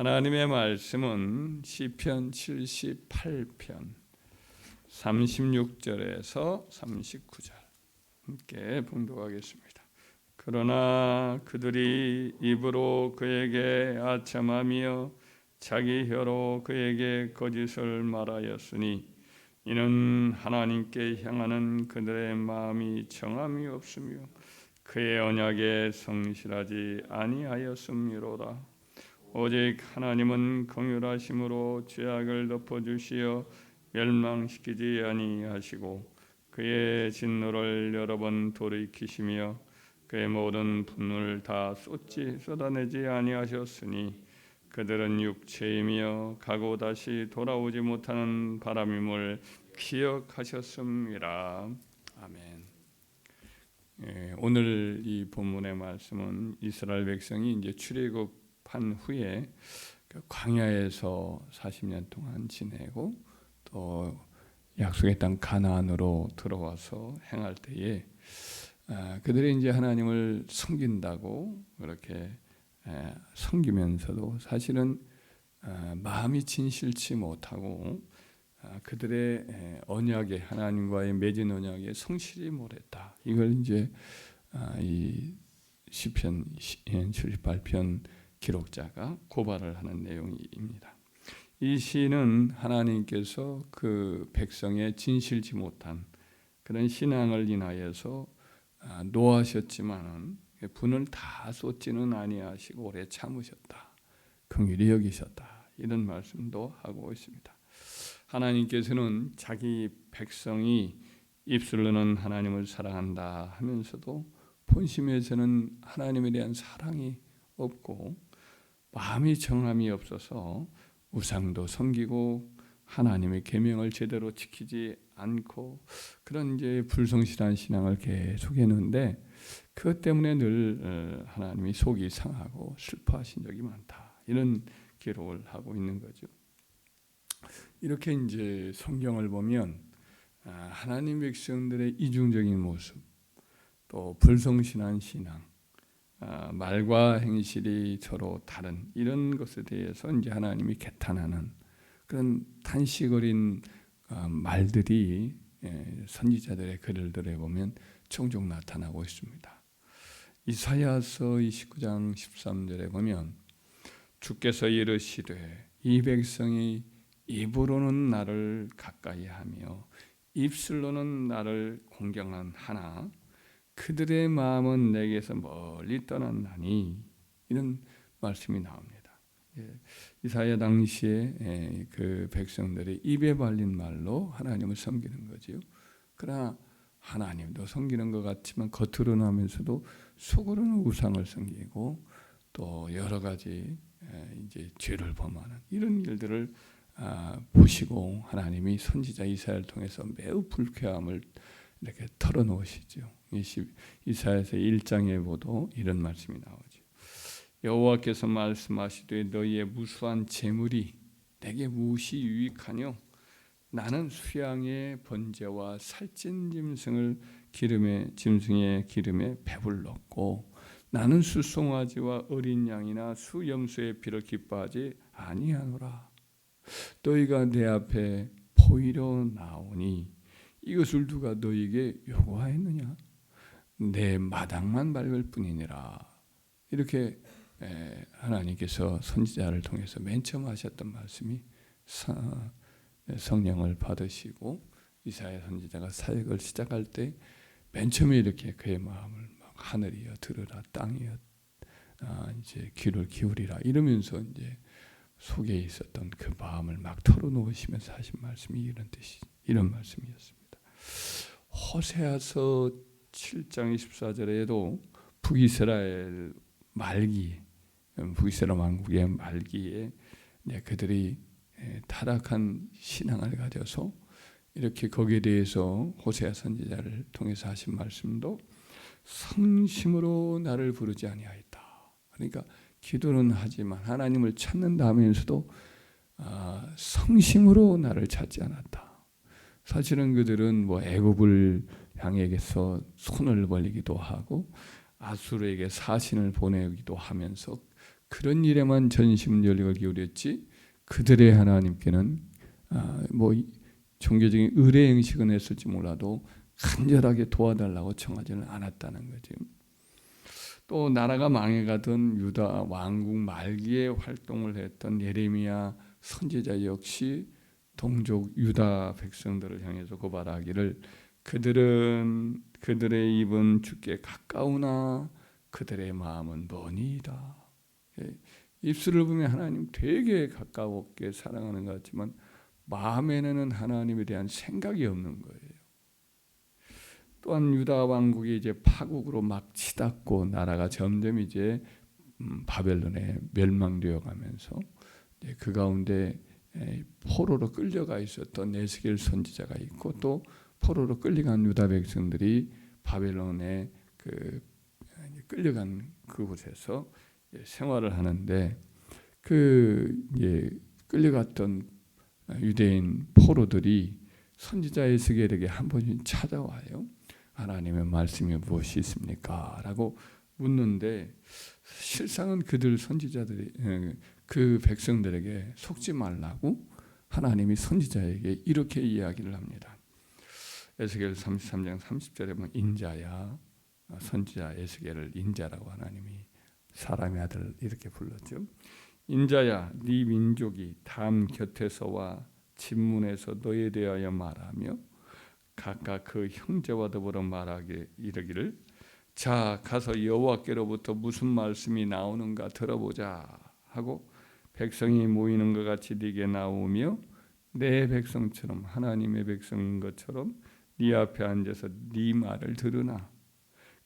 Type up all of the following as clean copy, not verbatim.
하나님의 말씀은 시편 78편 36절에서 39절 함께 봉독하겠습니다. 그러나 그들이 입으로 그에게 아첨하며 자기 혀로 그에게 거짓을 말하였으니 이는 하나님께 향하는 그들의 마음이 정함이 없으며 그의 언약에 성실하지 아니하였음이로다. 오직 하나님은 긍휼하심으로 죄악을 덮어주시어 멸망시키지 아니하시고 그의 진노를 여러 번 돌이키시며 그의 모든 분노를 다 쏟아내지 아니하셨으니 그들은 육체이며 가고 다시 돌아오지 못하는 바람임을 기억하셨습니다. 아멘. 오늘 이 본문의 말씀은 이스라엘 백성이 이제 출애굽한 후에 광야에서 40년 동안 지내고 또 약속의 땅 가나안으로 들어와서 행할 때에 그들이 이제 하나님을 섬긴다고 그렇게 섬기면서도 사실은 마음이 진실치 못하고 그들의 언약에 하나님과의 맺은 언약에 성실히 못했다. 이걸 이제 이 시편 78편 기록자가 고발을 하는 내용입니다. 이 시는 하나님께서 그 백성의 진실치 못한 그런 신앙을 인하여서 노하셨지만은 분을 다 쏟지는 아니하시고 오래 참으셨다. 긍휼히 여기셨다. 이런 말씀도 하고 있습니다. 하나님께서는 자기 백성이 입술로는 하나님을 사랑한다 하면서도 본심에서는 하나님에 대한 사랑이 없고 마음이 정함이 없어서 우상도 섬기고 하나님의 계명을 제대로 지키지 않고 그런 이제 불성실한 신앙을 계속했는데 그것 때문에 늘 하나님이 속이 상하고 슬퍼하신 적이 많다. 이런 기록을 하고 있는 거죠. 이렇게 이제 성경을 보면 하나님 백성들의 이중적인 모습, 또 불성실한 신앙, 말과 행실이 서로 다른 이런 것에 대해서 이제 하나님이 개탄하는 그런 탄식어린 말들이 선지자들의 글들에 보면 종종 나타나고 있습니다. 이사야서 29장 13절에 보면 주께서 이르시되 이 백성이 입으로는 나를 가까이하며 입술로는 나를 공경하나 그들의 마음은 내게서 멀리 떠났나니 이런 말씀이 나옵니다. 이사야 당시에 그 백성들이 입에 발린 말로 하나님을 섬기는 거죠. 그러나 하나님도 섬기는 것 같지만 겉으로는 하면서도 속으로는 우상을 섬기고 또 여러 가지 이제 죄를 범하는 이런 일들을 보시고 하나님이 선지자 이사야를 통해서 매우 불쾌함을 이렇게 털어놓으시죠. 이사야서 1장에 보도 이런 말씀이 나오죠. 여호와께서 말씀하시되 너희의 무수한 재물이 내게 무엇이 유익하뇨? 나는 수양의 번제와 살찐 짐승의 기름에 배불렀고 나는 수송아지와 어린 양이나 수염소의 피를 기뻐하지 아니하노라. 너희가 내 앞에 보이려 나오니 이것을 누가 너희에게 요구하였느냐? 내 마당만 밟을 뿐이니라. 이렇게 하나님께서 선지자를 통해서 맨 처음 하셨던 말씀이 성령을 받으시고 이사야 선지자가 사역을 시작할 때 맨 처음에 이렇게 그의 마음을 막 하늘이여 들으라 땅이여 이제 귀를 기울이라 이러면서 이제 속에 있었던 그 마음을 막 털어놓으시면서 하신 말씀이 이런 말씀이었습니다. 호세아서 7장 24절에도 북이스라엘 왕국의 말기에 그들이 타락한 신앙을 가져서 이렇게 거기에 대해서 호세아 선지자를 통해서 하신 말씀도 성심으로 나를 부르지 아니하였다. 그러니까 기도는 하지만 하나님을 찾는다 하면서도 성심으로 나를 찾지 않았다. 사실은 그들은 애굽을 향해서 손을 벌리기도 하고 아수르에게 사신을 보내기도 하면서 그런 일에만 전심 전력을 기울였지 그들의 하나님께는 뭐 종교적인 의례 행식은 했을지 몰라도 간절하게 도와달라고 청하지는 않았다는 거죠. 또 나라가 망해가던 유다 왕국 말기에 활동을 했던 예레미야 선지자 역시 동족 유다 백성들을 향해서 고발하기를 그들은 그들의 입은 주께 가까우나 그들의 마음은 머니이다. 입술을 보면 하나님 되게 가까웠게 사랑하는 것 같지만 마음에는 하나님에 대한 생각이 없는 거예요. 또한 유다 왕국이 이제 파국으로 막 치닫고 나라가 점점 이제 바벨론에 멸망되어 가면서 그 가운데 포로로 끌려가 있었던 에스겔 선지자가 있고 또 포로로 끌려간 유다 백성들이 바벨론에 끌려간 그곳에서 생활을 하는데 끌려갔던 유대인 포로들이 선지자 에스겔에게 한 번씩 찾아와요. 하나님의 말씀이 무엇이 있습니까? 라고 묻는데 실상은 그들 선지자들이 그 백성들에게 속지 말라고 하나님이 선지자에게 이렇게 이야기를 합니다. 에스겔 33장 30절에 보면 인자야, 선지자 에스겔을 인자라고 하나님이 사람의 아들 이렇게 불렀죠. 인자야, 네 민족이 담 곁에서와 진문에서 너에 대하여 말하며 각각 그 형제와 더불어 말하기 이르기를 자 가서 여호와께로부터 무슨 말씀이 나오는가 들어보자 하고 백성이 모이는 것 같이 네게 나오며 내 백성처럼 하나님의 백성인 것처럼 네 앞에 앉아서 네 말을 들으나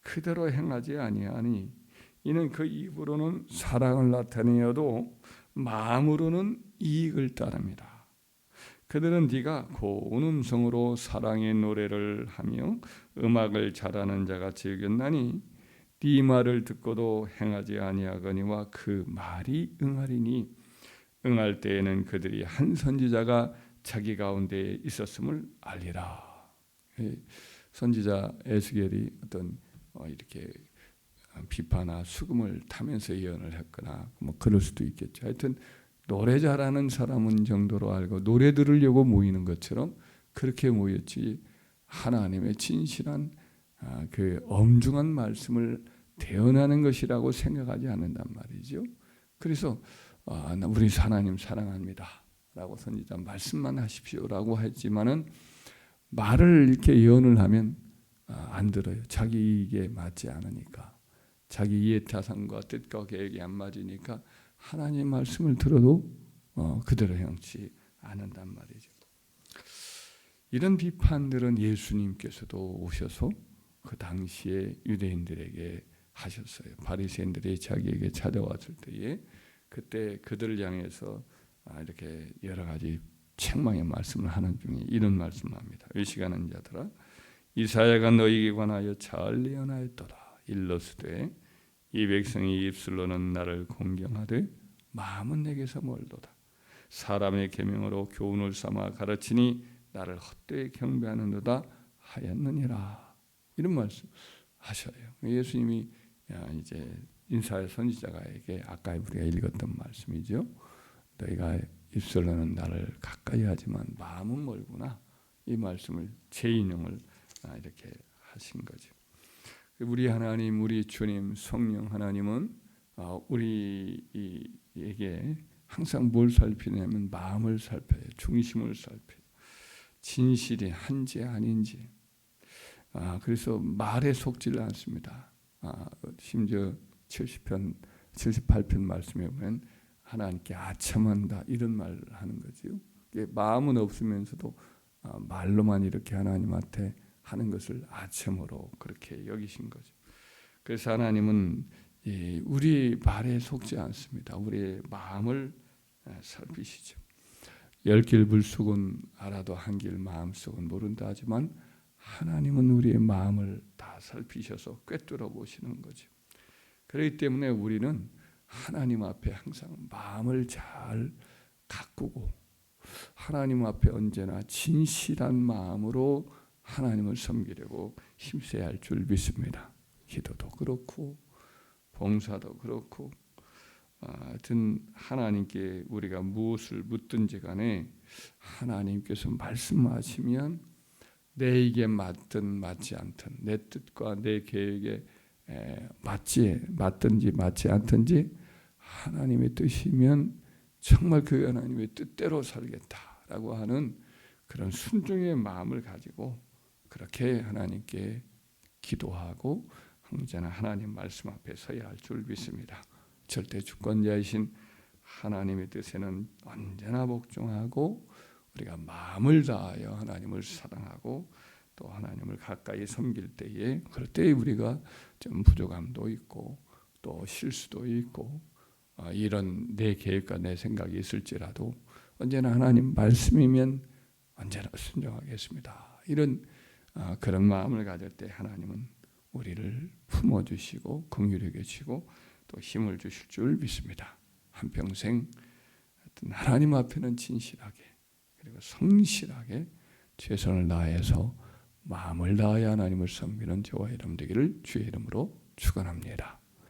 그대로 행하지 아니하니 이는 그 입으로는 사랑을 나타내어도 마음으로는 이익을 따릅니다. 그들은 네가 고운 음성으로 사랑의 노래를 하며 음악을 잘하는 자같이 여겼나니 네 말을 듣고도 행하지 아니하거니와 그 말이 응하리니 응할 때에는 그들이 한 선지자가 자기 가운데 있었음을 알리라. 선지자 에스겔이 어떤 이렇게 비파나 수금을 타면서 예언을 했거나 뭐 그럴 수도 있겠죠. 하여튼 노래 잘하는 사람은 정도로 알고 노래 들으려고 모이는 것처럼 그렇게 모였지 하나님의 진실한 그 엄중한 말씀을 대언하는 것이라고 생각하지 않는단 말이죠. 그래서 우리 하나님 사랑합니다 라고 선지자 말씀만 하십시오라고 했지만은 말을 이렇게 예언을 하면 안 들어요. 자기 이익에 맞지 않으니까, 자기 이해타산과 뜻과 계획이 안 맞으니까 하나님의 말씀을 들어도 그대로 행치 않는단 말이죠. 이런 비판들은 예수님께서도 오셔서 그 당시에 유대인들에게 하셨어요. 바리새인들이 자기에게 찾아왔을 때에 그때 그들을 향해서 이렇게 여러 가지 책망의 말씀을 하는 중에 이런 말씀을 합니다. 의식하는 자들아, 이사야가 너희에게 관하여 잘 예언하였도다. 일러스되 이 백성이 입술로는 나를 공경하되 마음은 내게서 멀도다. 사람의 계명으로 교훈을 삼아 가르치니 나를 헛되이 경배하는도다 하였느니라. 이런 말씀 하셔요. 예수님이 이제 인사의 선지자에게 아까 우리가 읽었던 말씀이죠. 너희가 입술로는 나를 가까이 하지만 마음은 멀구나. 이 말씀을 재인용을 이렇게 하신 거죠. 우리 하나님, 우리 주님, 성령 하나님은 우리에게 항상 뭘 살피냐면 마음을 살펴요. 중심을 살펴요. 진실이 한지 아닌지. 그래서 말에 속지를 않습니다. 심지어 78편 말씀에 보면 하나님께 아첨한다 이런 말을 하는 거죠. 마음은 없으면서도 말로만 이렇게 하나님한테 하는 것을 아첨으로 그렇게 여기신 거죠. 그래서 하나님은 우리 말에 속지 않습니다. 우리의 마음을 살피시죠. 10길 불속은 알아도 한 길 마음속은 모른다 하지만 하나님은 우리의 마음을 다 살피셔서 꿰뚫어 보시는 거죠. 그렇기 때문에 우리는 하나님 앞에 항상 마음을 잘 가꾸고 하나님 앞에 언제나 진실한 마음으로 하나님을 섬기려고 힘써야 할 줄 믿습니다. 기도도 그렇고 봉사도 그렇고 하여튼 하나님께 우리가 무엇을 묻든지 간에 하나님께서 말씀하시면 내게 맞든 맞지 않든 내 뜻과 내 계획에 맞든지 맞지 않든지 하나님의 뜻이면 정말 그 하나님의 뜻대로 살겠다라고 하는 그런 순종의 마음을 가지고 그렇게 하나님께 기도하고 항상 하나님 말씀 앞에 서야 할 줄 믿습니다. 절대 주권자이신 하나님의 뜻에는 언제나 복종하고 우리가 마음을 다하여 하나님을 사랑하고 또 하나님을 가까이 섬길 때에 그럴 때 우리가 좀 부족함도 있고 또 실수도 있고 이런 내 계획과 내 생각이 있을지라도 언제나 하나님 말씀이면 언제나 순종하겠습니다. 이런 그런 마음을 가질 때 하나님은 우리를 품어주시고 긍휼히 여기시고 또 힘을 주실 줄 믿습니다. 한평생 하나님 앞에는 진실하게 그리고 성실하게 최선을 다해서 마음을 다하여 하나님을 섬기는 저와 여러분 되기를 주의 이름으로 축원합니다.